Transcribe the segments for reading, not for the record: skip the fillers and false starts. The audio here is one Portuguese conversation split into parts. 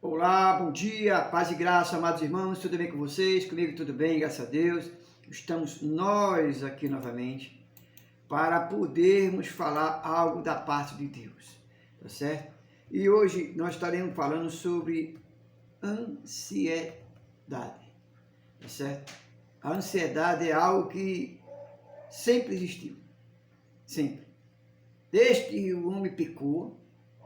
Olá, bom dia, paz e graça, amados irmãos, tudo bem com vocês? Comigo tudo bem, graças a Deus. Estamos nós aqui novamente para podermos falar algo da parte de Deus, tá certo? E hoje nós estaremos falando sobre ansiedade, tá certo? A ansiedade é algo que sempre existiu, sempre. Desde que o homem pecou,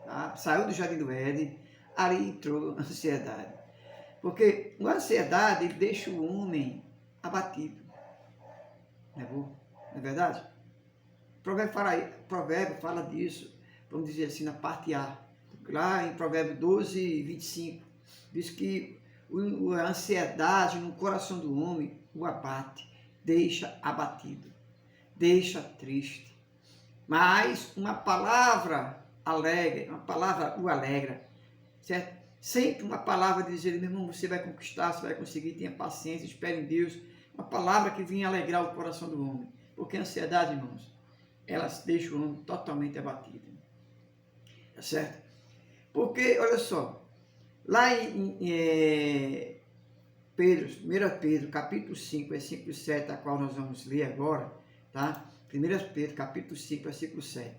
tá? Saiu do jardim do Éden, ali entrou a ansiedade. Porque a ansiedade deixa o homem abatido. Não é bom? Não é verdade? O provérbio fala disso, vamos dizer assim, na parte A. Lá em Provérbio 12, 25, diz que a ansiedade no coração do homem o abate, deixa abatido, deixa triste. Mas uma palavra alegre, uma palavra o alegra, certo? Sempre uma palavra de dizer, meu irmão, você vai conquistar, você vai conseguir, tenha paciência, espere em Deus. Uma palavra que vinha alegrar o coração do homem. Porque a ansiedade, irmãos, ela deixa o homem totalmente abatido. Tá certo? Porque, olha só, lá em Pedro, 1 Pedro, capítulo 5, versículo 7, a qual nós vamos ler agora, tá? 1 Pedro, capítulo 5, versículo 7.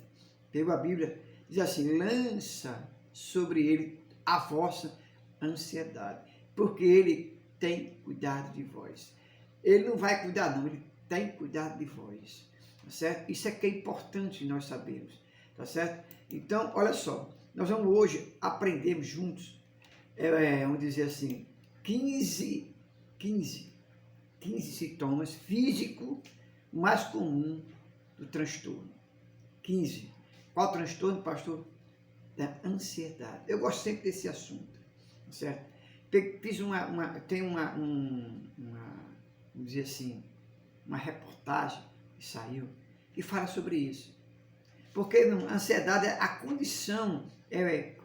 Pegou a Bíblia, diz assim, lança sobre ele a vossa ansiedade, porque ele tem cuidado de vós. Ele não vai cuidar não, ele tem cuidado de vós, tá certo? Isso é que é importante nós sabermos, tá certo? Então, olha só, nós vamos hoje aprender juntos, vamos dizer assim, 15 sintomas físicos mais comuns do transtorno. 15. Qual transtorno, pastor? Da ansiedade. Eu gosto sempre desse assunto, certo? Fiz vamos dizer assim, uma reportagem que saiu, que fala sobre isso. Porque a ansiedade é a condição,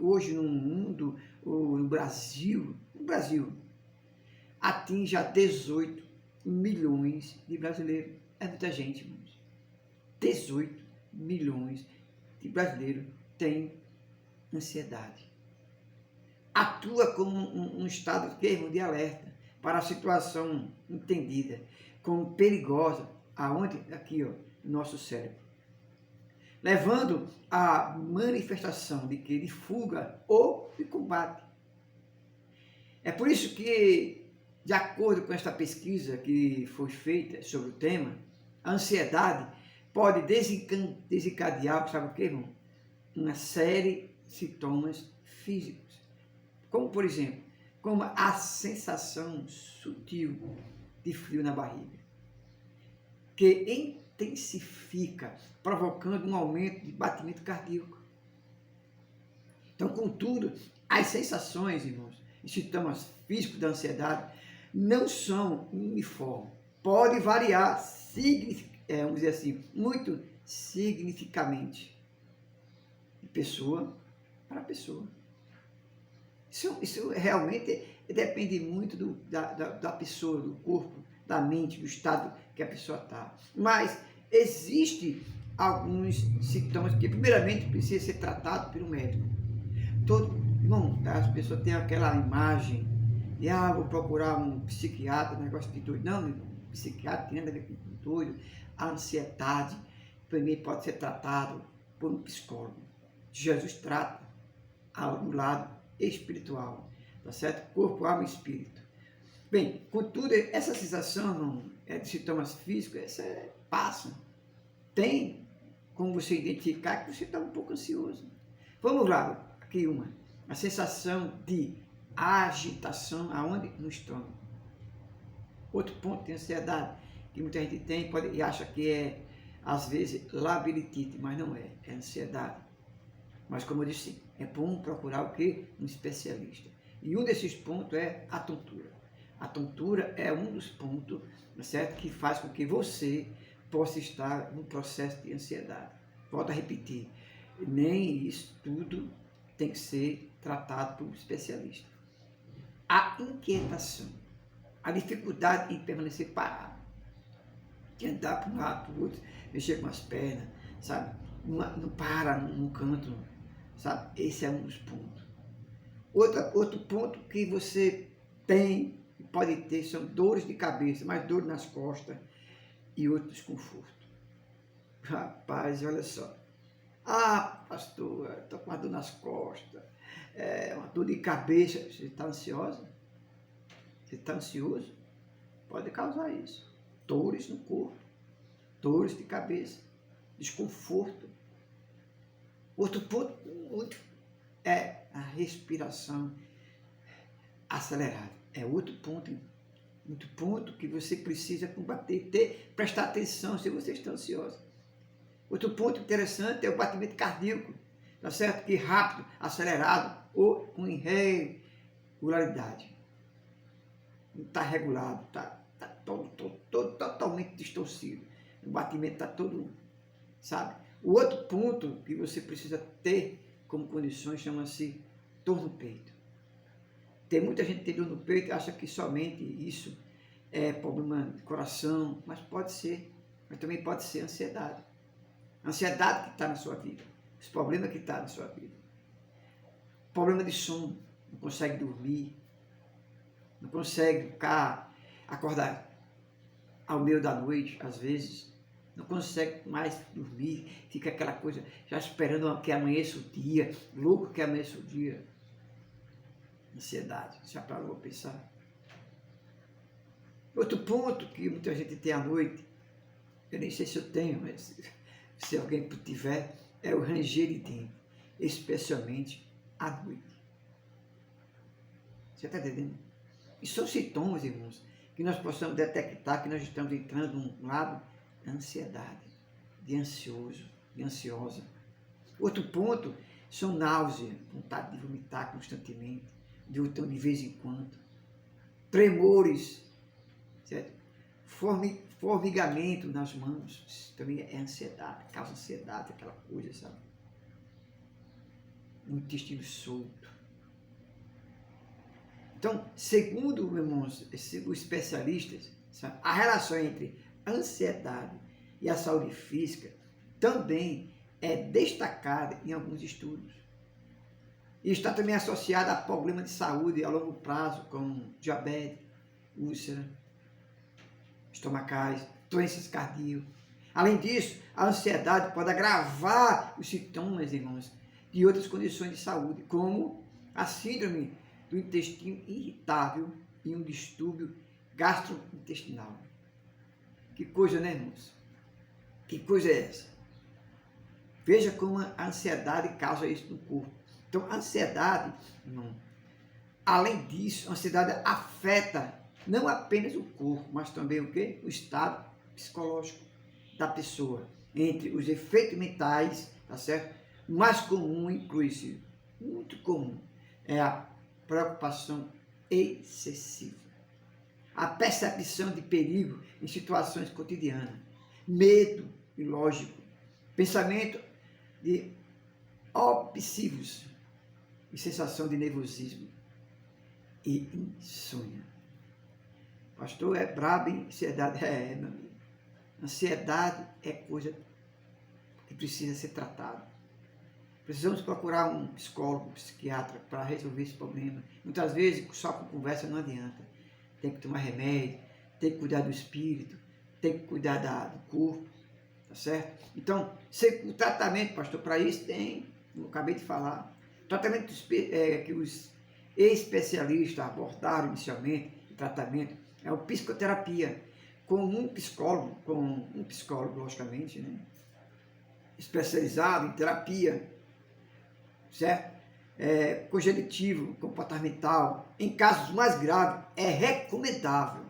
hoje no mundo, no Brasil, atinge a 18 milhões de brasileiros. É muita gente, irmãos. 18 milhões de brasileiros têm ansiedade. Atua como um estado de alerta para a situação entendida como perigosa, aonde? Aqui, ó, no nosso cérebro. Levando à manifestação de fuga ou de combate. É por isso que, de acordo com esta pesquisa que foi feita sobre o tema, a ansiedade pode desencadear, sabe o que, irmão? Uma série de sintomas físicos. Como, por exemplo, como a sensação sutil de frio na barriga, que intensifica, provocando um aumento de batimento cardíaco. Então, contudo, as sensações, irmãos, e sintomas físicos da ansiedade não são uniformes. Pode variar, vamos dizer assim, muito significativamente, de pessoa para pessoa. Isso realmente depende muito da pessoa, do corpo, da mente, do estado que a pessoa está. Mas existem alguns sintomas que, primeiramente, precisam ser tratados pelo médico. Irmão, as pessoas têm aquela imagem de, vou procurar um psiquiatra, um negócio de doido. Não, irmão, psiquiatra tem nada a ver com doido. A ansiedade, também pode ser tratado por um psicólogo. Jesus trata ao lado espiritual, tá certo? Corpo, alma e espírito. Bem, contudo, essa sensação de sintomas físicos, passa. Tem como você identificar que você está um pouco ansioso. Vamos lá, aqui a sensação de agitação, aonde? No estômago. Outro ponto de ansiedade que muita gente tem e acha que é, às vezes, labirintite, mas não é, é ansiedade. Mas, como eu disse, é bom procurar o quê? Um especialista. E um desses pontos é a tontura. A tontura é um dos pontos, certo? Que faz com que você possa estar num processo de ansiedade. Volto a repetir, nem isso tudo tem que ser tratado por um especialista. A inquietação, a dificuldade em permanecer parado, de andar para um lado, para o outro, mexer com as pernas, sabe? Não para num canto, sabe? Esse é um dos pontos. Outro ponto que você tem, pode ter, são dores de cabeça, mais dor nas costas e outro desconforto. Rapaz, olha só. Ah, pastor, estou com uma dor nas costas, uma dor de cabeça. Você está ansiosa? Você está ansioso? Pode causar isso. Dores no corpo, dores de cabeça, desconforto. Outro ponto muito é a respiração acelerada. É outro ponto que você precisa combater, prestar atenção se você está ansioso. Outro ponto interessante é o batimento cardíaco, tá certo? Que rápido, acelerado ou com irregularidade. Não está regulado, está todo totalmente distorcido. O batimento está todo, sabe? O outro ponto que você precisa ter como condições chama-se dor no peito. Tem muita gente que tem dor no peito e acha que somente isso é problema de coração, mas também pode ser ansiedade. A ansiedade que está na sua vida, os problemas que estão na sua vida. Problema de sono, não consegue dormir, não consegue acordar ao meio da noite, às vezes, não consegue mais dormir, fica aquela coisa já esperando que amanheça o dia, louco que amanheça o dia. Ansiedade, já parou a pensar? Outro ponto que muita gente tem à noite, eu nem sei se eu tenho, mas se alguém tiver, é o ranger de dente, especialmente à noite. Você está entendendo? E são sintomas, irmãos, que nós possamos detectar que nós estamos entrando num lado da ansiedade, de ansioso, de ansiosa. Outro ponto são náuseas, vontade de vomitar constantemente, de vez em quando, tremores, certo? Formigamento nas mãos, isso também é ansiedade, causa ansiedade, aquela coisa, sabe? Um intestino solto. Então, segundo, irmãos, os especialistas, sabe, a relação entre ansiedade e a saúde física também é destacada em alguns estudos. E está também associada a problemas de saúde a longo prazo, como diabetes, úlcera, estomacais, doenças cardíacas. Além disso, a ansiedade pode agravar os sintomas, irmãos, de outras condições de saúde, como a síndrome do intestino irritável e um distúrbio gastrointestinal. Que coisa, né, irmãos? Que coisa é essa? Veja como a ansiedade causa isso no corpo. Então, a ansiedade, irmão, além disso, a ansiedade afeta não apenas o corpo, mas também o quê? O estado psicológico da pessoa. Entre os efeitos mentais, tá certo? O mais comum inclui-se, muito comum, é a preocupação excessiva. A percepção de perigo em situações cotidianas. Medo, ilógico. Pensamento de obsessivos e sensação de nervosismo e insônia. Pastor, é brabo, hein? Ansiedade. Meu amigo. Ansiedade é coisa que precisa ser tratada. Precisamos procurar um psicólogo, um psiquiatra para resolver esse problema. Muitas vezes, só com conversa não adianta. Tem que tomar remédio, tem que cuidar do espírito, tem que cuidar do corpo, tá certo? Então, o tratamento, pastor, para isso tem, eu acabei de falar, o tratamento que os especialistas abordaram inicialmente, o tratamento, é a psicoterapia, com um psicólogo, logicamente, né? Especializado em terapia, certo? Cognitivo, comportamental. Em casos mais graves, é recomendável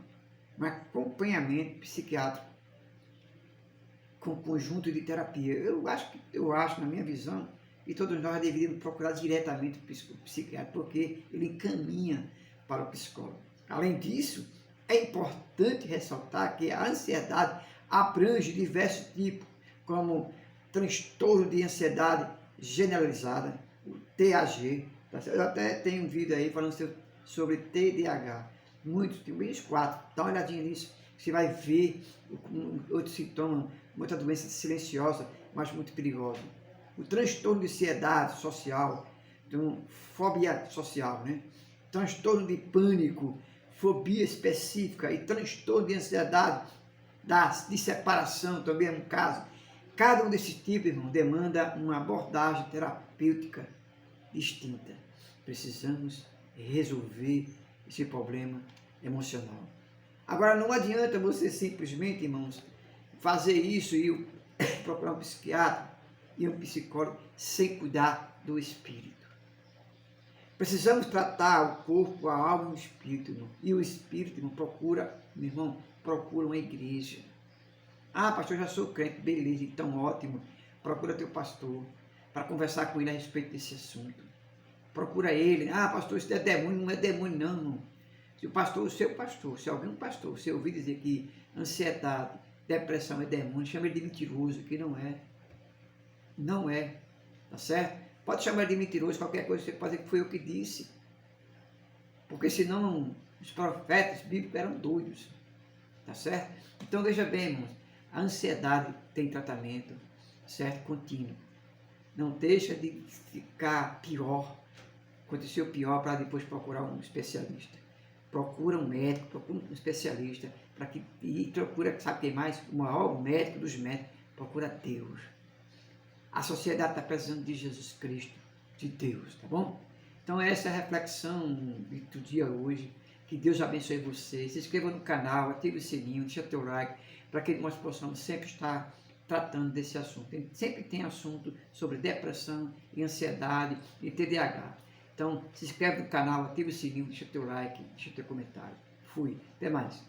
um acompanhamento psiquiátrico com conjunto de terapia. Eu acho, na minha visão, que todos nós deveríamos procurar diretamente o psiquiatra, porque ele encaminha para o psicólogo. Além disso, é importante ressaltar que a ansiedade abrange diversos tipos, como transtorno de ansiedade generalizada, o TAG. Eu até tenho um vídeo aí falando sobre TDAH. Tem uns 4. Dá uma olhadinha nisso. Você vai ver outro sintoma, muita doença silenciosa, mas muito perigosa. O transtorno de ansiedade social, Então, fobia social, né? Transtorno de pânico, fobia específica e transtorno de ansiedade, de separação também é um caso. Cada um desses tipos, irmão, demanda uma abordagem terapêutica distinta. Precisamos resolver esse problema emocional. Agora, não adianta você simplesmente, irmãos, fazer isso e procurar um psiquiatra e um psicólogo sem cuidar do espírito. Precisamos tratar o corpo, a alma e o espírito, irmão. E o espírito, irmão, procura uma igreja. Ah, pastor, eu já sou crente, beleza, então ótimo. Procura teu pastor para conversar com ele a respeito desse assunto. Procura ele. Ah, pastor, isso é demônio, não é demônio não, irmão. Se o pastor, o seu pastor, se alguém, um pastor, se ouvir dizer que ansiedade, depressão é demônio, chama ele de mentiroso, que não é. Não é. Tá certo? Pode chamar ele de mentiroso, qualquer coisa você pode dizer que foi eu que disse. Porque senão os profetas bíblicos eram doidos. Tá certo? Então veja bem, irmãos, a ansiedade tem tratamento, certo? Contínuo. Não deixa de ficar pior, aconteceu pior para depois procurar um especialista. Procura um médico, procura um especialista, e procura, sabe quem mais? O maior médico dos médicos, procura Deus. A sociedade está precisando de Jesus Cristo, de Deus, tá bom? Então essa é a reflexão do dia hoje. Que Deus abençoe você. Se inscreva no canal, ative o sininho, deixa teu like, para que nós possamos sempre estar tratando desse assunto. Sempre tem assunto sobre depressão e ansiedade e TDAH. Então se inscreve no canal, ative o sininho, deixa teu like, deixa teu comentário. Fui. Até mais.